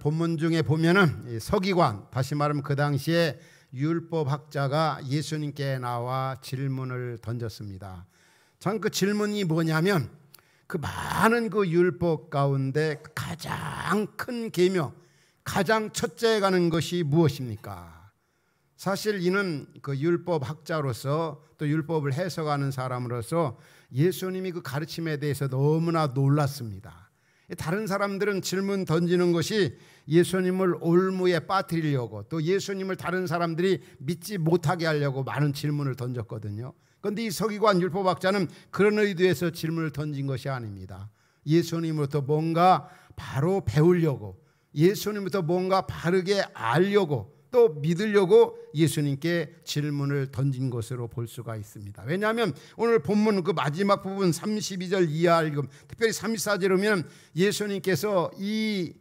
본문 중에 보면은 서기관, 다시 말하면 그 당시에 율법학자가 예수님께 나와 질문을 던졌습니다. 참 그 질문이 뭐냐면 그 많은 그 율법 가운데 가장 큰 계명, 가장 첫째에 가는 것이 무엇입니까? 사실 이는 그 율법학자로서 또 율법을 해석하는 사람으로서 예수님이 그 가르침에 대해서 너무나 놀랐습니다. 다른 사람들은 질문 던지는 것이 예수님을 올무에 빠뜨리려고, 또 예수님을 다른 사람들이 믿지 못하게 하려고 많은 질문을 던졌거든요. 그런데 이 서기관 율법학자는 그런 의도에서 질문을 던진 것이 아닙니다. 예수님으로부터 뭔가 바로 배우려고, 예수님부터 뭔가 바르게 알려고, 또 믿으려고 예수님께 질문을 던진 것으로 볼 수가 있습니다. 왜냐하면 오늘 본문 그 마지막 부분 32절 이하 읽음, 특별히 34절에 보면 예수님께서 이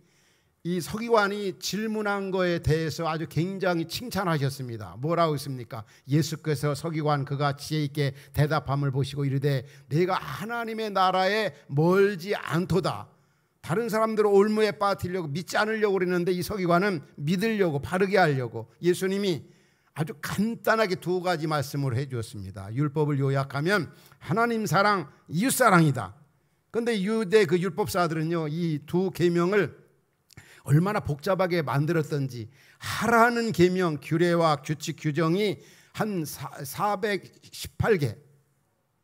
서기관이 질문한 거에 대해서 아주 굉장히 칭찬하셨습니다. 뭐라고 했습니까? 예수께서 서기관 그가 지혜 있게 대답함을 보시고 이르되 내가 하나님의 나라에 멀지 않도다. 다른 사람들을 올무에 빠뜨리려고, 믿지 않으려고 그랬는데 이 서기관은 믿으려고, 바르게 하려고 예수님이 아주 간단하게 두 가지 말씀을 해 주었습니다. 율법을 요약하면 하나님 사랑, 이웃 사랑이다. 그런데 유대 그 율법사들은요, 이 두 계명을 얼마나 복잡하게 만들었던지, 하라는 계명, 규례와 규칙, 규정이 한 418개,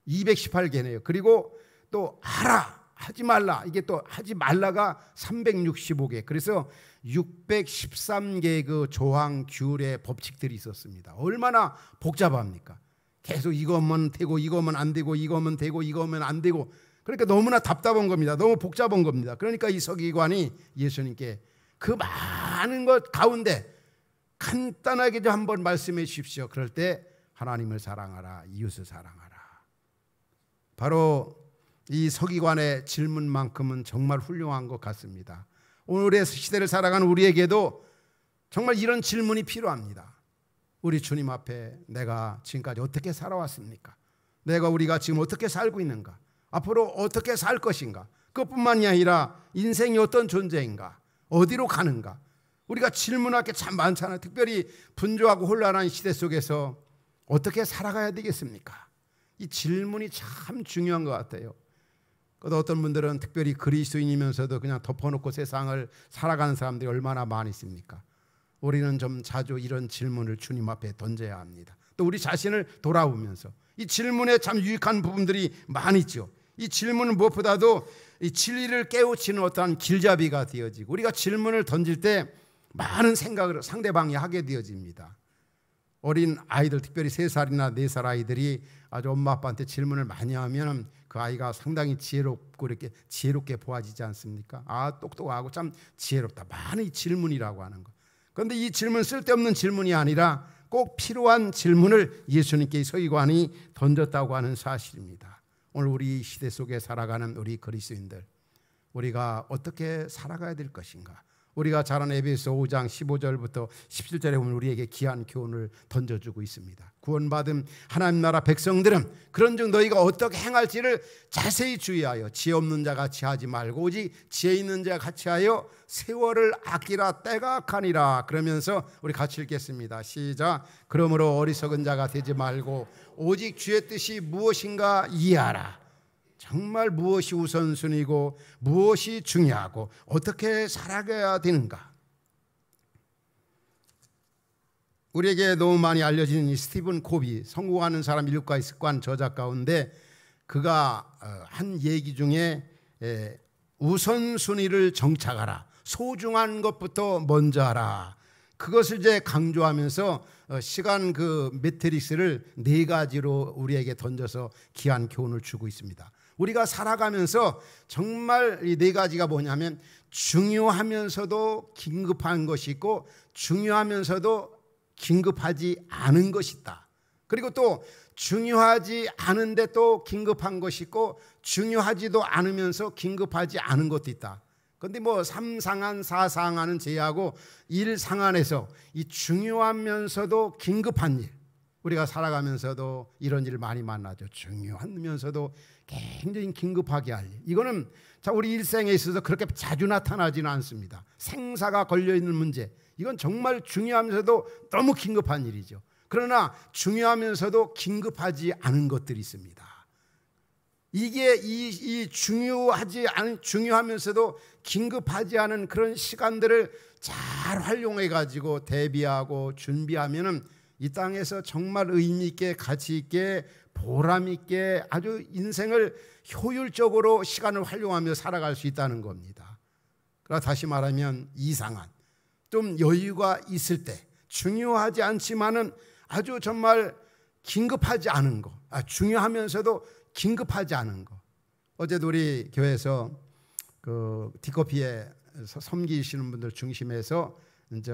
218개네요. 그리고 또 하라, 하지 말라, 이게 또 하지 말라가 365개. 그래서 613개의 그 조항, 규례, 법칙들이 있었습니다. 얼마나 복잡합니까? 계속 이거면 되고 이거면 안 되고 이거면 되고 이거면 안 되고, 그러니까 너무나 답답한 겁니다. 너무 복잡한 겁니다. 그러니까 이 서기관이 예수님께 그 많은 것 가운데 간단하게 좀 한번 말씀해 주십시오. 그럴 때 하나님을 사랑하라, 이웃을 사랑하라. 바로 이 서기관의 질문만큼은 정말 훌륭한 것 같습니다. 오늘의 시대를 살아가는 우리에게도 정말 이런 질문이 필요합니다. 우리 주님 앞에 내가 지금까지 어떻게 살아왔습니까? 우리가 지금 어떻게 살고 있는가? 앞으로 어떻게 살 것인가? 그것뿐만이 아니라 인생이 어떤 존재인가? 어디로 가는가? 우리가 질문할 게 참 많잖아요. 특별히 분주하고 혼란한 시대 속에서 어떻게 살아가야 되겠습니까? 이 질문이 참 중요한 것 같아요. 어떤 분들은 특별히 그리스도인이면서도 그냥 덮어놓고 세상을 살아가는 사람들이 얼마나 많이 있습니까? 우리는 좀 자주 이런 질문을 주님 앞에 던져야 합니다. 또 우리 자신을 돌아보면서 이 질문에 참 유익한 부분들이 많이 있죠. 이 질문은 무엇보다도 이 진리를 깨우치는 어떠한 길잡이가 되어지고, 우리가 질문을 던질 때 많은 생각을 상대방이 하게 되어집니다. 어린 아이들, 특별히 3살이나 4살 아이들이 아주 엄마 아빠한테 질문을 많이 하면 그 아이가 상당히 지혜롭고 이렇게 지혜롭게 보아지지 않습니까? 아, 똑똑하고 참 지혜롭다. 많은 질문이라고 하는 것. 그런데 이 질문, 쓸데없는 질문이 아니라 꼭 필요한 질문을 예수님께 서기관이 던졌다고 하는 사실입니다. 오늘 우리 시대 속에 살아가는 우리 그리스도인들, 우리가 어떻게 살아가야 될 것인가? 우리가 잘 아는 에베소 5장 15절부터 17절에 보면 우리에게 귀한 교훈을 던져주고 있습니다. 구원받은 하나님 나라 백성들은 그런즉 너희가 어떻게 행할지를 자세히 주의하여 지혜 없는 자 같이 하지 말고 오직 지혜 있는 자 같이 하여 세월을 아끼라, 때가 악하니라. 그러면서 우리 같이 읽겠습니다. 시작. 그러므로 어리석은 자가 되지 말고 오직 주의 뜻이 무엇인가 이해하라. 정말 무엇이 우선순위고 무엇이 중요하고 어떻게 살아가야 되는가? 우리에게 너무 많이 알려진 이 스티븐 코비, 성공하는 사람 일과의 습관 저작 가운데 그가 한 얘기 중에 우선순위를 정착하라, 소중한 것부터 먼저 하라, 그것을 이제 강조하면서 시간 그 매트릭스를 4가지로 우리에게 던져서 귀한 교훈을 주고 있습니다. 우리가 살아가면서 정말 이 4가지가 뭐냐면 중요하면서도 긴급한 것이 있고 중요하면서도 긴급하지 않은 것이 있다. 그리고 또 중요하지 않은데 또 긴급한 것이 있고 중요하지도 않으면서 긴급하지 않은 것도 있다. 그런데 뭐 3상한 4상한은 제외하고 1상한에서 이 중요하면서도 긴급한 일, 우리가 살아가면서도 이런 일을 많이 만나죠. 중요하면서도 굉장히 긴급하게 할 일. 이거는 자, 우리 일생에 있어서 그렇게 자주 나타나지는 않습니다. 생사가 걸려있는 문제, 이건 정말 중요하면서도 너무 긴급한 일이죠. 그러나 중요하면서도 긴급하지 않은 것들이 있습니다. 이게 이 중요하면서도 긴급하지 않은 그런 시간들을 잘 활용해 가지고 대비하고 준비하면은 이 땅에서 정말 의미 있게, 가치 있게, 보람 있게 아주 인생을 효율적으로 시간을 활용하며 살아갈 수 있다는 겁니다. 그러나 다시 말하면 이상한, 좀 여유가 있을 때, 중요하지 않지만은 아주 정말 긴급하지 않은 거, 중요하면서도 긴급하지 않은 거. 어제도 우리 교회에서 그 디커피에 섬기시는 분들 중심해서 이제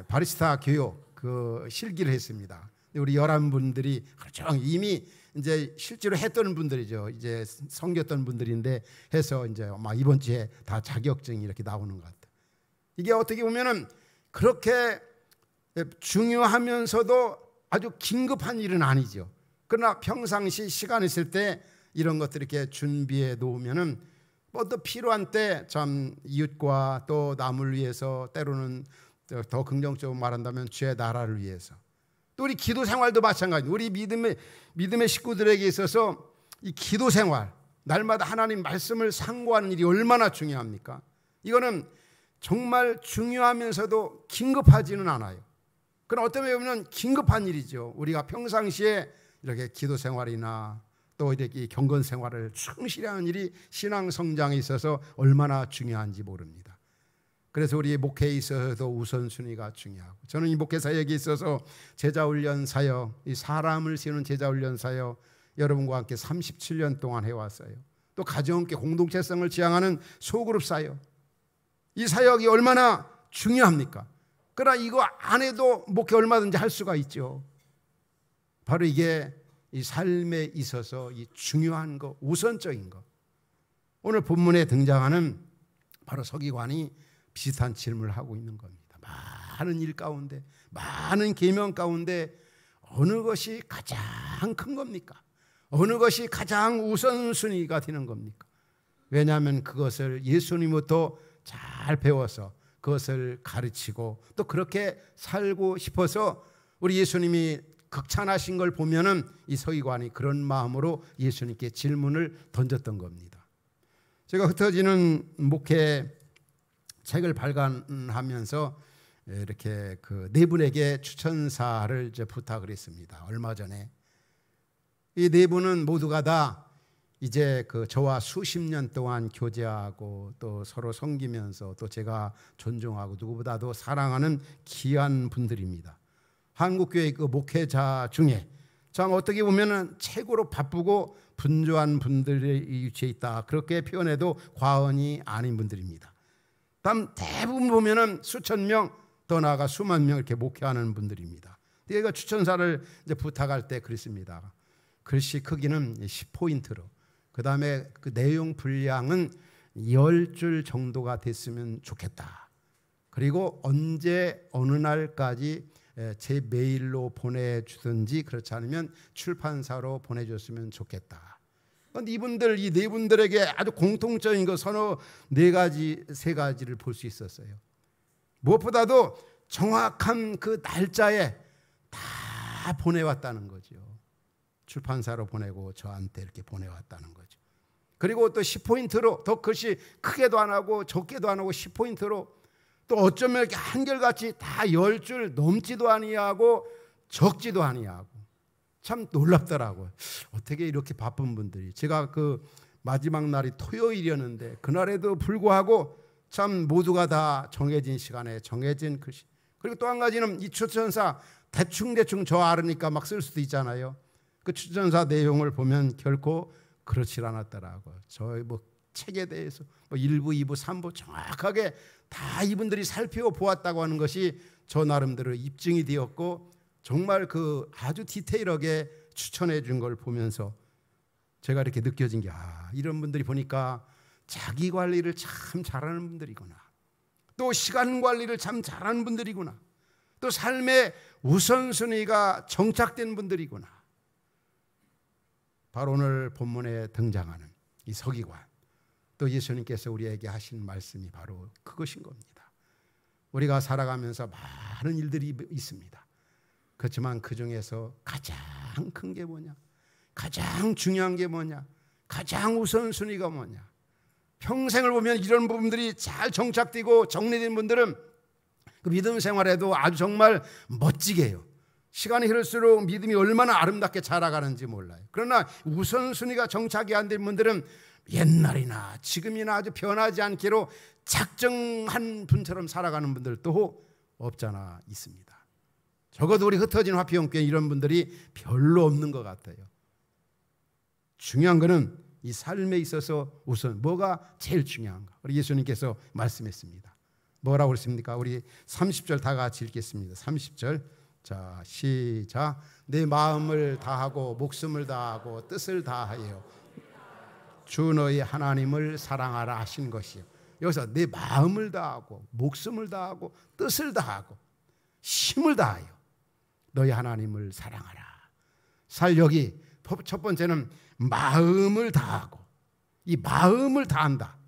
바리스타 교육 그 실기를 했습니다. 우리 11분들이 그렇죠. 이미 이제 실제로 했던 분들이죠. 이제 섬겼던 분들인데 해서 이제 아마 이번 주에 다 자격증이 이렇게 나오는 것 같아요. 이게 어떻게 보면은 그렇게 중요하면서도 아주 긴급한 일은 아니죠. 그러나 평상시 시간 있을 때 이런 것들 이렇게 준비해 놓으면은 뭐 또 필요한 때 참 이웃과 또 남을 위해서, 때로는 더 긍정적으로 말한다면 주의 나라를 위해서, 또 우리 기도 생활도 마찬가지입니다. 우리 믿음의 식구들에게 있어서 이 기도 생활, 날마다 하나님 말씀을 상고하는 일이 얼마나 중요합니까? 이거는 정말 중요하면서도 긴급하지는 않아요. 그러나 어떤 면에 보면 긴급한 일이죠. 우리가 평상시에 이렇게 기도 생활이나 또 이렇게 경건 생활을 충실히 하는 일이 신앙 성장에 있어서 얼마나 중요한지 모릅니다. 그래서 우리 목회에 있어서도 우선순위가 중요하고, 저는 이 목회 사역에 있어서 제자훈련 사역, 이 사람을 세우는 제자훈련 사역 여러분과 함께 37년 동안 해왔어요. 또 가정함께 공동체성을 지향하는 소그룹 사역, 이 사역이 얼마나 중요합니까? 그러나 이거 안 해도 목회 얼마든지 할 수가 있죠. 바로 이게 이 삶에 있어서 이 중요한 거, 우선적인 거. 오늘 본문에 등장하는 바로 서기관이 비슷한 질문을 하고 있는 겁니다. 많은 일 가운데, 많은 계명 가운데 어느 것이 가장 큰 겁니까? 어느 것이 가장 우선순위가 되는 겁니까? 왜냐하면 그것을 예수님부터 잘 배워서 그것을 가르치고 또 그렇게 살고 싶어서 우리 예수님이 극찬하신 걸 보면은 이 서기관이 그런 마음으로 예수님께 질문을 던졌던 겁니다. 제가 흩어지는 목회 책을 발간하면서 이렇게 그 네 분에게 추천사를 이제 부탁을 했습니다. 얼마 전에 이 네 분은 모두가 다 이제 그 저와 수십 년 동안 교제하고 또 서로 섬기면서 또 제가 존중하고 누구보다도 사랑하는 귀한 분들입니다. 한국교회 그 목회자 중에 참 어떻게 보면은 최고로 바쁘고 분주한 분들의 위치에 있다, 그렇게 표현해도 과언이 아닌 분들입니다. 다음 대부분 보면은 수천 명, 더 나아가 수만 명 이렇게 목회하는 분들입니다. 제가 추천사를 이제 부탁할 때 그랬습니다. 글씨 크기는 10포인트로, 그 다음에 그 내용 분량은 10줄 정도가 됐으면 좋겠다. 그리고 언제 어느 날까지 제 메일로 보내주든지, 그렇지 않으면 출판사로 보내줬으면 좋겠다. 그런데 이분들, 이 네 분들에게 아주 공통적인 거 서너 네 가지, 세 가지를 볼 수 있었어요. 무엇보다도 정확한 그 날짜에 다 보내왔다는 거죠. 출판사로 보내고 저한테 이렇게 보내왔다는 거죠. 그리고 또 10포인트로, 더 글씨 크게도 안 하고 적게도 안 하고 10포인트로, 또 어쩌면 이렇게 한결같이 다 10줄 넘지도 아니하고 적지도 아니하고, 참 놀랍더라고요. 어떻게 이렇게 바쁜 분들이, 제가 그 마지막 날이 토요일이었는데 그날에도 불구하고 참 모두가 다 정해진 시간에 정해진 글씨. 그리고 또 한 가지는 이 추천사 대충 저 알으니까 막 쓸 수도 있잖아요. 그 추천사 내용을 보면 결코 그렇지 않았더라고요. 저희 뭐 책에 대해서 뭐 1부, 2부, 3부 정확하게 다 이분들이 살펴보았다고 하는 것이 저 나름대로 입증이 되었고, 정말 그 아주 디테일하게 추천해 준 걸 보면서 제가 이렇게 느껴진 게, 이런 분들이 보니까 자기 관리를 참 잘하는 분들이구나. 또 시간 관리를 참 잘하는 분들이구나. 또 삶의 우선순위가 정착된 분들이구나. 바로 오늘 본문에 등장하는 이 서기관, 또 예수님께서 우리에게 하신 말씀이 바로 그것인 겁니다. 우리가 살아가면서 많은 일들이 있습니다. 그렇지만 그 중에서 가장 큰 게 뭐냐? 가장 중요한 게 뭐냐? 가장 우선순위가 뭐냐? 평생을 보면 이런 부분들이 잘 정착되고 정리된 분들은 그 믿음 생활에도 아주 정말 멋지게 해요. 시간이 흐를수록 믿음이 얼마나 아름답게 자라가는지 몰라요. 그러나 우선순위가 정착이 안 된 분들은 옛날이나 지금이나 아주 변하지 않기로 작정한 분처럼 살아가는 분들도 없잖아 있습니다. 적어도 우리 흩어진 화평교회 이런 분들이 별로 없는 것 같아요. 중요한 것은 이 삶에 있어서 우선 뭐가 제일 중요한가? 우리 예수님께서 말씀했습니다. 뭐라고 그랬습니까? 우리 30절 다 같이 읽겠습니다. 30절. 자, 시작. 내 마음을 다하고 목숨을 다하고 뜻을 다하여 주 너희 하나님을 사랑하라 하신 것이요. 여기서 내 마음을 다하고 목숨을 다하고 뜻을 다하고 힘을 다하여 너희 하나님을 사랑하라. 살력이 첫 번째는 마음을 다하고, 이 마음을 다한다.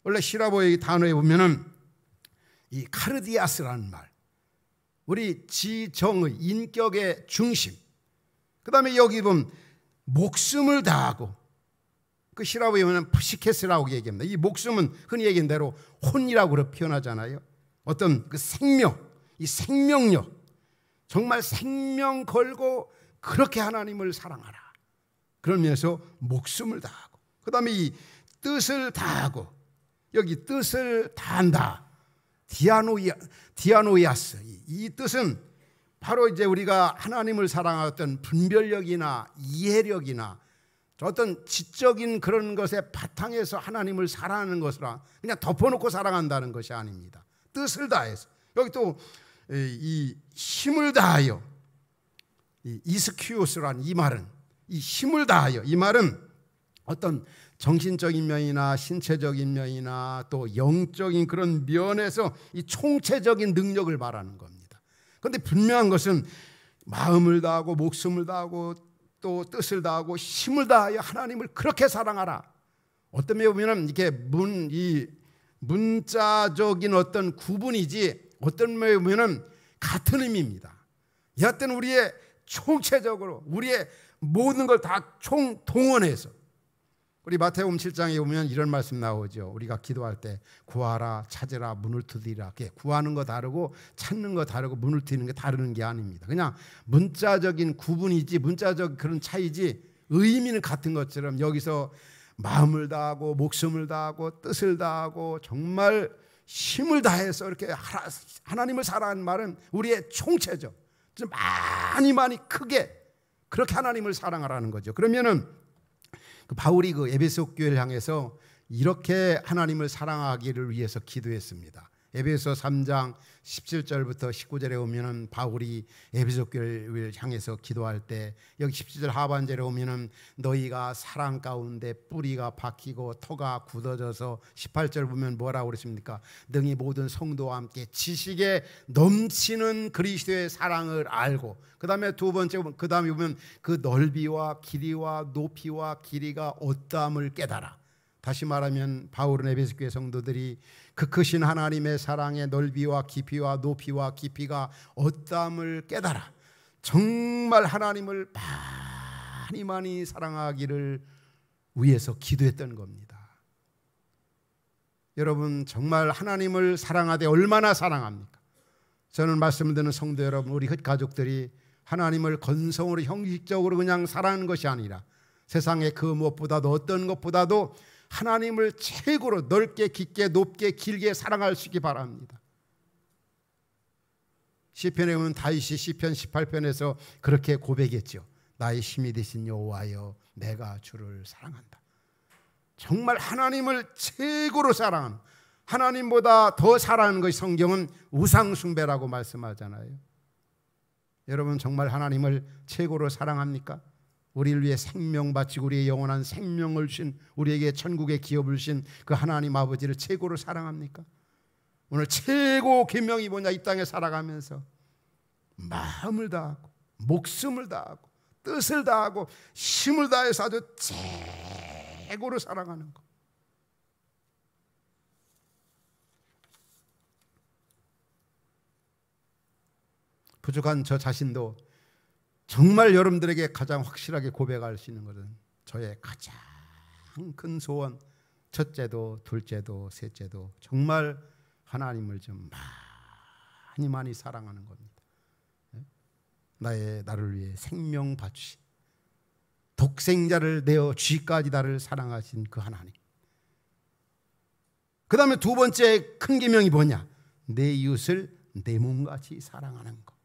원래 시라보의 단어에 보면은 이 카르디아스라는 말, 우리 지정의 인격의 중심, 그 다음에 여기 보면 목숨을 다하고, 그 시라보에 보면 프시케스라고 얘기합니다. 이 목숨은 흔히 얘기한 대로 혼이라고 표현하잖아요. 어떤 그 생명, 이 생명력, 정말 생명 걸고 그렇게 하나님을 사랑하라. 그런 면에서 목숨을 다하고, 그 다음에 이 뜻을 다하고, 여기 뜻을 다한다. 디아노이아스. 이 뜻은 바로 이제 우리가 하나님을 사랑하던 분별력이나 이해력이나 어떤 지적인 그런 것의 바탕에서 하나님을 사랑하는 것이라 그냥 덮어놓고 사랑한다는 것이 아닙니다. 뜻을 다해서. 여기 또 이 힘을 다하여, 이 이스큐오스라는 이 말은, 이 힘을 다하여, 이 말은 어떤 정신적인 면이나 신체적인 면이나 또 영적인 그런 면에서 이 총체적인 능력을 말하는 겁니다. 그런데 분명한 것은 마음을 다하고 목숨을 다하고 또 뜻을 다하고 힘을 다하여 하나님을 그렇게 사랑하라. 어떤 면에 보면 이게 이 문자적인 어떤 구분이지 어떤 면에 보면 같은 의미입니다. 여하튼 우리의 총체적으로 우리의 모든 걸 다 총동원해서, 우리 마태복음 7장에 보면 이런 말씀 나오죠. 우리가 기도할 때 구하라, 찾으라, 문을 두드리라. 구하는 거 다르고 찾는 거 다르고 문을 트는 게 다르는 게 아닙니다. 그냥 문자적인 구분이지, 문자적 그런 차이지 의미는 같은 것처럼 여기서 마음을 다하고 목숨을 다하고 뜻을 다하고 정말 힘을 다해서 이렇게 하나님을 사랑하는 말은 우리의 총체적, 좀 많이 크게 그렇게 하나님을 사랑하라는 거죠. 그러면은 바울이 그 에베소 교회를 향해서 이렇게 하나님을 사랑하기를 위해서 기도했습니다. 에베소 3장 17절부터 19절에 오면은 바울이 에베소 교회를 향해서 기도할 때, 여기 17절 하반절에 오면은 너희가 사랑 가운데 뿌리가 박히고 터가 굳어져서 18절 보면 뭐라고 그랬습니까? 능히 모든 성도와 함께 지식에 넘치는 그리스도의 사랑을 알고, 그 다음에 두 번째, 그 다음에 보면 그 넓이와 길이와 높이와 길이가 어떠함을 깨달아. 다시 말하면 바울은 에베소 교회 성도들이 그 크신 하나님의 사랑의 넓이와 깊이와 높이와 깊이가 어떠함을 깨달아 정말 하나님을 많이 사랑하기를 위해서 기도했던 겁니다. 여러분, 정말 하나님을 사랑하되 얼마나 사랑합니까? 저는 말씀을 듣는 성도 여러분, 우리 흩가족들이 하나님을 건성으로 형식적으로 그냥 사랑하는 것이 아니라 세상의 그 무엇보다도 어떤 것보다도 하나님을 최고로 넓게 깊게 높게 길게 사랑할 수 있기 바랍니다. 시편에 보면 다윗이 시편 18편에서 그렇게 고백했죠. 나의 힘이 되신 여호와여, 내가 주를 사랑한다. 정말 하나님을 최고로 사랑하는, 하나님보다 더 사랑하는 것이 성경은 우상숭배라고 말씀하잖아요. 여러분, 정말 하나님을 최고로 사랑합니까? 우리를 위해 생명 바치고 우리의 영원한 생명을 주신, 우리에게 천국의 기업을 주신 그 하나님 아버지를 최고로 사랑합니까? 오늘 최고 계명이 뭐냐? 이 땅에 살아가면서 마음을 다하고 목숨을 다하고 뜻을 다하고 힘을 다해서 아주 최고로 사랑하는 것. 부족한 저 자신도 정말 여러분들에게 가장 확실하게 고백할 수 있는 것은 저의 가장 큰 소원, 첫째도 둘째도 셋째도 정말 하나님을 좀 많이 사랑하는 겁니다. 나를 위해 생명 바치신, 독생자를 내어 쥐까지 나를 사랑하신 그 하나님. 그 다음에 두 번째 큰 계명이 뭐냐? 내 이웃을 내 몸같이 사랑하는 것.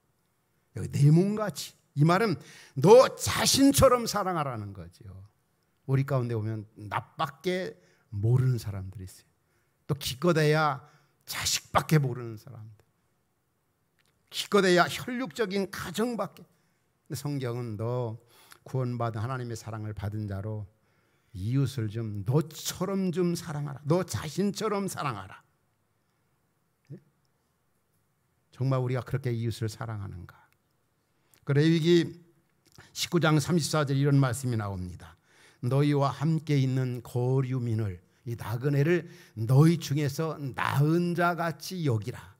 여기 내 몸같이, 이 말은 너 자신처럼 사랑하라는 거죠. 우리 가운데 보면 나밖에 모르는 사람들이 있어요. 또 기껏해야 자식밖에 모르는 사람들, 기껏해야 혈육적인 가정밖에. 근데 성경은 너 구원받은 하나님의 사랑을 받은 자로 이웃을 좀 너처럼 좀 사랑하라. 너 자신처럼 사랑하라. 정말 우리가 그렇게 이웃을 사랑하는가? 그 레위기 19장 34절 이런 말씀이 나옵니다. 너희와 함께 있는 거류민을, 이 나그네를 너희 중에서 낳은 자같이 여기라.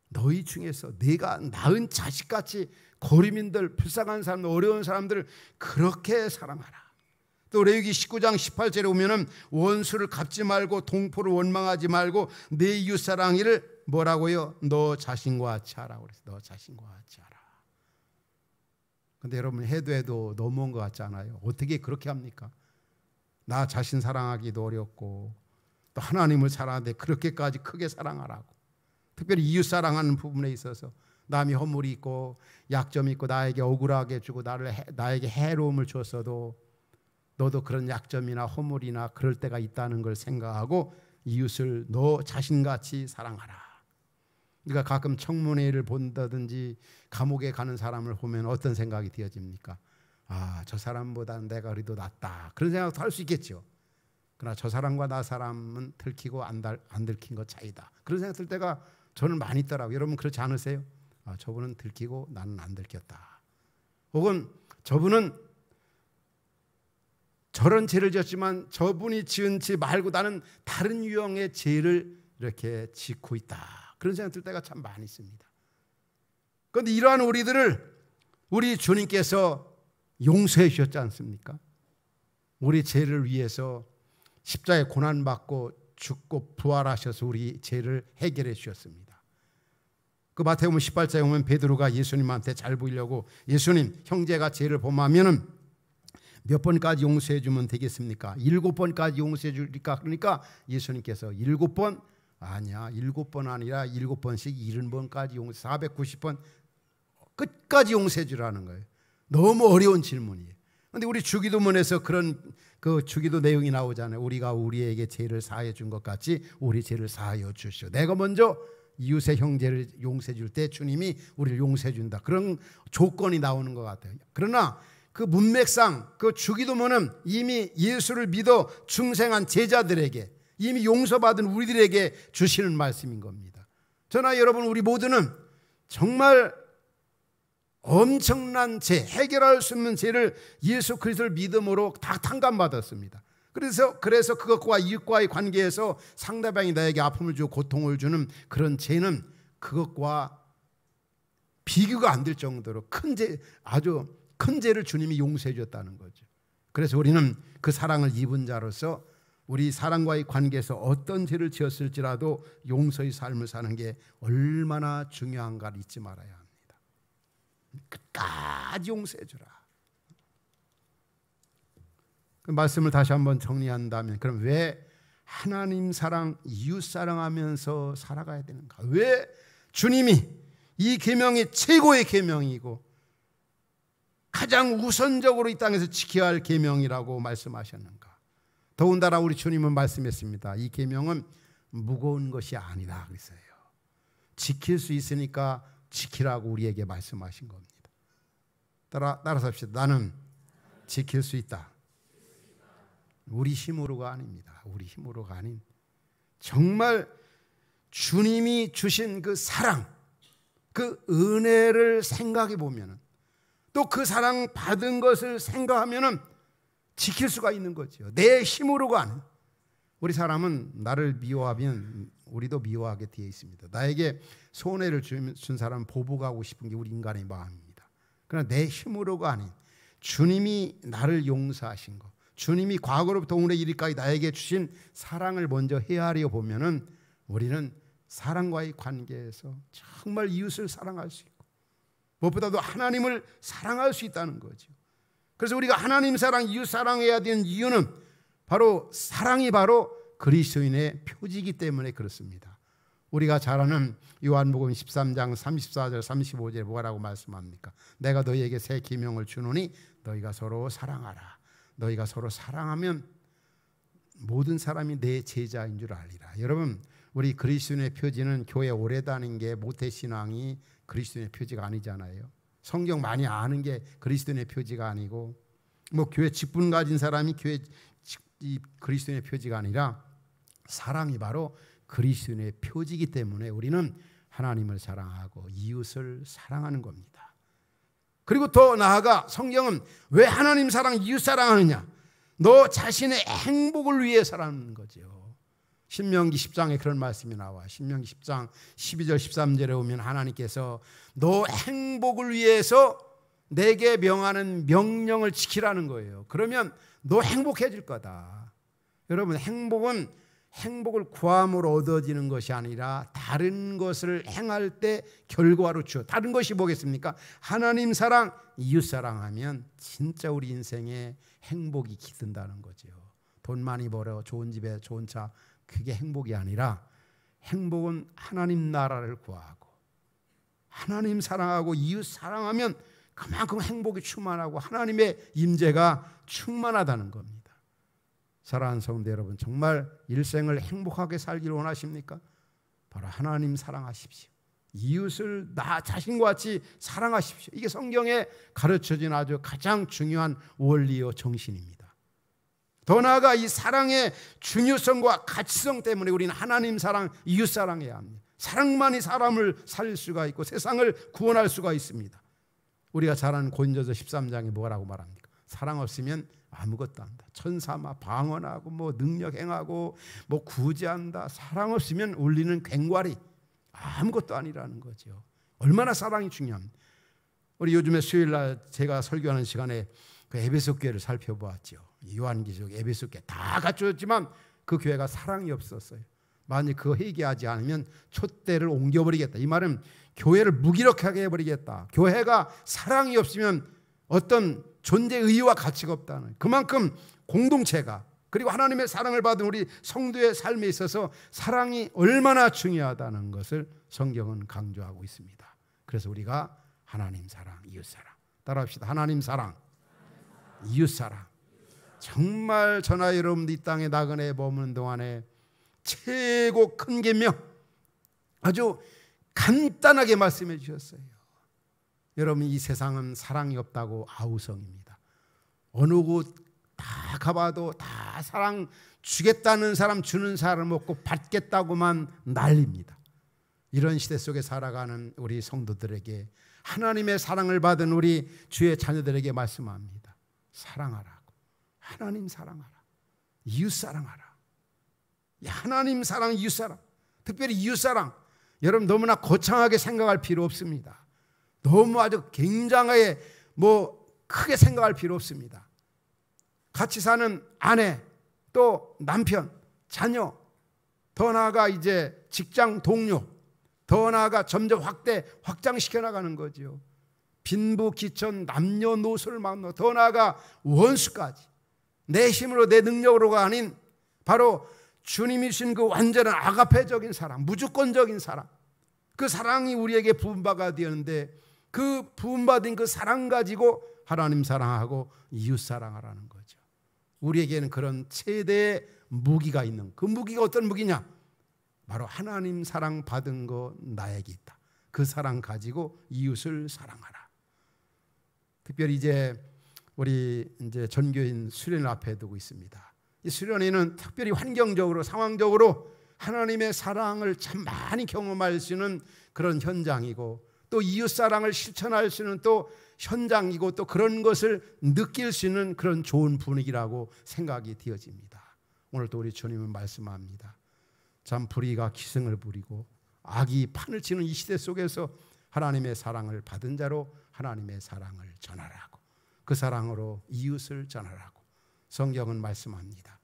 너희 중에서 내가 낳은 자식같이 거류민들, 불쌍한 사람들, 어려운 사람들을 그렇게 사랑하라. 또 레위기 19장 18절에 보면은 원수를 갚지 말고 동포를 원망하지 말고 내 이웃 사랑이를 뭐라고요? 너 자신과 같이 하라고 그랬어요. 너 자신과 같이 하라. 근데 여러분 해도 너무한 것 같지 않아요? 어떻게 그렇게 합니까? 나 자신 사랑하기도 어렵고 또 하나님을 사랑하는데 그렇게까지 크게 사랑하라고. 특별히 이웃 사랑하는 부분에 있어서 남이 허물이 있고 약점이 있고 나에게 억울하게 주고 나에게 해로움을 줬어도 너도 그런 약점이나 허물이나 그럴 때가 있다는 걸 생각하고 이웃을 너 자신같이 사랑하라. 그러니까 가끔 청문회를 본다든지 감옥에 가는 사람을 보면 어떤 생각이 되어집니까? 저 사람보다는 내가 그래도 낫다. 그런 생각도 할 수 있겠죠. 그러나 저 사람과 나 사람은 들키고 안 들킨 것 차이다. 그런 생각 들 때가 저는 많이 있더라고요. 여러분 그렇지 않으세요? 저분은 들키고 나는 안 들켰다. 혹은 저분은 저런 죄를 지었지만 저분이 지은 죄 말고 나는 다른 유형의 죄를 이렇게 짓고 있다. 그런 생각 들 때가 참 많이 있습니다. 그런데 이러한 우리들을 우리 주님께서 용서해 주셨지 않습니까? 우리 죄를 위해서 십자가에 고난받고 죽고 부활하셔서 우리 죄를 해결해 주셨습니다. 그 마태복음 18장에 보면 베드로가 예수님한테 잘 보이려고 예수님, 형제가 죄를 범하면은 몇 번까지 용서해 주면 되겠습니까? 7번까지 용서해 줄까? 그러니까 예수님께서 7번 아니야, 7번 아니라 7번씩 70번까지 용서, 490번 끝까지 용서해 주라는 거예요. 너무 어려운 질문이에요. 그런데 우리 주기도문에서 그런 그 주기도 내용이 나오잖아요. 우리가 우리에게 죄를 사하여 준 것 같이 우리 죄를 사하여 주시오. 내가 먼저 이웃의 형제를 용서해 줄 때 주님이 우리를 용서해 준다. 그런 조건이 나오는 것 같아요. 그러나 그 문맥상 그 주기도문은 이미 예수를 믿어 중생한 제자들에게, 이미 용서받은 우리들에게 주시는 말씀인 겁니다. 저나 여러분 우리 모두는 정말 엄청난 죄, 해결할 수 없는 죄를 예수 그리스도를 믿음으로 다 탕감받았습니다. 그래서 그것과 이웃과의 관계에서 상대방이 나에게 아픔을 주고 고통을 주는 그런 죄는 그것과 비교가 안 될 정도로 큰 죄, 아주 큰 죄를 주님이 용서해 줬다는 거죠. 그래서 우리는 그 사랑을 입은 자로서 우리 사랑과의 관계에서 어떤 죄를 지었을지라도 용서의 삶을 사는 게 얼마나 중요한가를 잊지 말아야 합니다. 끝까지 용서해 주라. 그 말씀을 다시 한번 정리한다면, 그럼 왜 하나님 사랑, 이웃 사랑하면서 살아가야 되는가? 왜 주님이 이 계명이 최고의 계명이고 가장 우선적으로 이 땅에서 지켜야 할 계명이라고 말씀하셨는가? 더군다나 우리 주님은 말씀했습니다. 이 계명은 무거운 것이 아니다 그랬어요. 지킬 수 있으니까 지키라고 우리에게 말씀하신 겁니다. 따라서 합시다. 나는 지킬 수 있다. 우리 힘으로가 아닙니다. 우리 힘으로가 아닌 정말 주님이 주신 그 사랑, 그 은혜를 생각해 보면, 또 그 사랑 받은 것을 생각하면 지킬 수가 있는 거죠. 내 힘으로가 아니에요. 우리 사람은 나를 미워하면 우리도 미워하게 되어 있습니다. 나에게 손해를 준 사람은 보복하고 싶은 게 우리 인간의 마음입니다. 그러나 내 힘으로가 아닌 주님이 나를 용서하신 것, 주님이 과거로부터 오늘의 일까지 나에게 주신 사랑을 먼저 헤아려 보면은 우리는 사랑과의 관계에서 정말 이웃을 사랑할 수 있고, 무엇보다도 하나님을 사랑할 수 있다는 거죠. 그래서 우리가 하나님 사랑, 이웃 사랑해야 되는 이유는 바로 사랑이 바로 그리스도인의 표지이기 때문에 그렇습니다. 우리가 잘 아는 요한복음 13장 34절 35절에 뭐라고 말씀합니까? 내가 너희에게 새 계명을 주노니 너희가 서로 사랑하라. 너희가 서로 사랑하면 모든 사람이 내 제자인 줄 알리라. 여러분, 우리 그리스도인의 표지는 교회 오래 다닌 게 모태신앙이 그리스도인의 표지가 아니잖아요. 성경 많이 아는 게 그리스도인의 표지가 아니고, 뭐 교회 직분 가진 사람이 교회 그리스도인의 표지가 아니라 사랑이 바로 그리스도인의 표지이기 때문에 우리는 하나님을 사랑하고 이웃을 사랑하는 겁니다. 그리고 더 나아가 성경은 왜 하나님 사랑, 이웃 사랑하느냐? 너 자신의 행복을 위해서라는 거죠. 신명기 10장에 그런 말씀이 나와요. 신명기 10장 12절 13절에 오면 하나님께서 너 행복을 위해서 내게 명하는 명령을 지키라는 거예요. 그러면 너 행복해질 거다. 여러분, 행복을 구함으로 얻어지는 것이 아니라 다른 것을 행할 때 결과로 주어. 다른 것이 뭐겠습니까? 하나님 사랑, 이웃 사랑하면 진짜 우리 인생에 행복이 깃든다는 거죠. 돈 많이 벌어, 좋은 집에 좋은 차, 그게 행복이 아니라 행복은 하나님 나라를 구하고 하나님 사랑하고 이웃 사랑하면 그만큼 행복이 충만하고 하나님의 임재가 충만하다는 겁니다. 사랑하는 성도 여러분, 정말 일생을 행복하게 살기를 원하십니까? 바로 하나님 사랑하십시오. 이웃을 나 자신과 같이 사랑하십시오. 이게 성경에 가르쳐진 아주 가장 중요한 원리요 정신입니다. 더 나아가 이 사랑의 중요성과 가치성 때문에 우리는 하나님 사랑, 이웃 사랑해야 합니다. 사랑만이 사람을 살릴 수가 있고 세상을 구원할 수가 있습니다. 우리가 잘 아는 고린도서 13장에 뭐라고 말합니까? 사랑 없으면 아무것도 안 한다. 천사마 방언하고 뭐 능력 행하고 뭐 구제한다. 사랑 없으면 울리는 괭과리 아무것도 아니라는 거죠. 얼마나 사랑이 중요합니다. 우리 요즘에 수요일날 제가 설교하는 시간에 그 에베소 교회를 살펴보았죠. 요한기적 에베소 교회 다 갖춰졌지만 그 교회가 사랑이 없었어요. 만약 그거 회개하지 않으면 촛대를 옮겨버리겠다. 이 말은 교회를 무기력하게 해버리겠다. 교회가 사랑이 없으면 어떤 존재 의의와 가치가 없다는, 그만큼 공동체가, 그리고 하나님의 사랑을 받은 우리 성도의 삶에 있어서 사랑이 얼마나 중요하다는 것을 성경은 강조하고 있습니다. 그래서 우리가 하나님 사랑, 이웃 사랑, 따라합시다. 하나님 사랑, 이웃 사랑. 정말 저나 여러분들 이 땅에 나그네 머무는 동안에 최고 큰 계명 아주 간단하게 말씀해 주셨어요. 여러분, 이 세상은 사랑이 없다고 아우성입니다. 어느 곳 다 가봐도 다 사랑 주겠다는 사람, 주는 사람 없고 받겠다고만 난립니다. 이런 시대 속에 살아가는 우리 성도들에게, 하나님의 사랑을 받은 우리 주의 자녀들에게 말씀합니다. 사랑하라고. 하나님 사랑하라. 이웃 사랑하라. 하나님 사랑, 이웃 사랑. 특별히 이웃 사랑. 여러분, 너무나 거창하게 생각할 필요 없습니다. 너무 아주 굉장하게 크게 생각할 필요 없습니다. 같이 사는 아내, 또 남편, 자녀, 더 나아가 이제 직장 동료, 더 나아가 점점 확장시켜 나가는 거죠. 빈부귀천, 남녀노소를 만나, 더 나아가 원수까지. 내 힘으로, 내 능력으로가 아닌 바로 주님이 주신 그 완전한 아가페적인 사랑, 무조건적인 사랑, 그 사랑이 우리에게 부음바가 되었는데, 그 부음받은 그 사랑 가지고 하나님 사랑하고 이웃 사랑하라는 거죠. 우리에게는 그런 최대의 무기가 있는, 그 무기가 어떤 무기냐? 바로 하나님 사랑 받은 거 나에게 있다. 그 사랑 가지고 이웃을 사랑하라. 특별히 이제 우리 이제 전교인 수련회 앞에 두고 있습니다. 이 수련회는 특별히 환경적으로, 상황적으로 하나님의 사랑을 참 많이 경험할 수 있는 그런 현장이고, 또 이웃사랑을 실천할 수 있는 또 현장이고, 또 그런 것을 느낄 수 있는 그런 좋은 분위기라고 생각이 되어집니다. 오늘 또 우리 주님은 말씀합니다. 참 불의가 기승을 부리고 악이 판을 치는 이 시대 속에서 하나님의 사랑을 받은 자로 하나님의 사랑을 전하라고, 그 사랑으로 이웃을 전하라고 성경은 말씀합니다.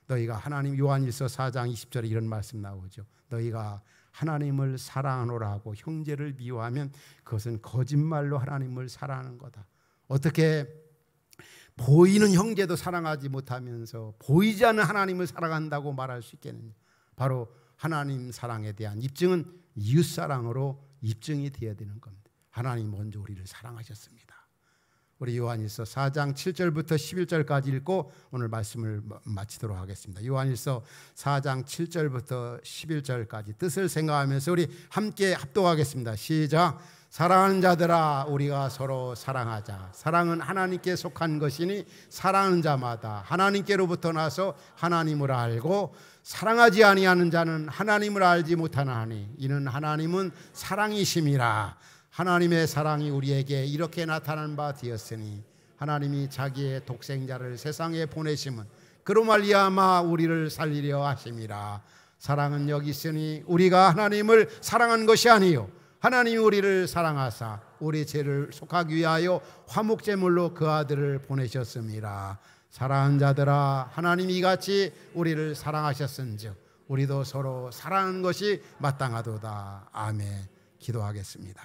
너희가 하나님, 요한일서 4장 20절에 이런 말씀 나오죠. 너희가 하나님을 사랑하노라고 형제를 미워하면 그것은 거짓말로 하나님을 사랑하는 거다. 어떻게 보이는 형제도 사랑하지 못하면서 보이지 않는 하나님을 사랑한다고 말할 수 있겠느냐. 바로 하나님 사랑에 대한 입증은 이웃 사랑으로 입증이 되어야 되는 겁니다. 하나님 먼저 우리를 사랑하셨습니다. 우리 요한일서 4장 7절부터 11절까지 읽고 오늘 말씀을 마치도록 하겠습니다. 요한일서 4장 7절부터 11절까지 뜻을 생각하면서 우리 함께 합독하겠습니다. 시작. 사랑하는 자들아, 우리가 서로 사랑하자. 사랑은 하나님께 속한 것이니 사랑하는 자마다 하나님께로부터 나서 하나님을 알고, 사랑하지 아니하는 자는 하나님을 알지 못하나니 이는 하나님은 사랑이심이라. 하나님의 사랑이 우리에게 이렇게 나타난 바 되었으니 하나님이 자기의 독생자를 세상에 보내심은 그로 말미암아 우리를 살리려 하심이라. 사랑은 여기 있으니 우리가 하나님을 사랑한 것이 아니요 하나님이 우리를 사랑하사 우리 죄를 속하기 위하여 화목제물로 그 아들을 보내셨습니다. 사랑하는 자들아, 하나님이 이같이 우리를 사랑하셨은즉 우리도 서로 사랑하는 것이 마땅하도다. 아멘. 기도하겠습니다.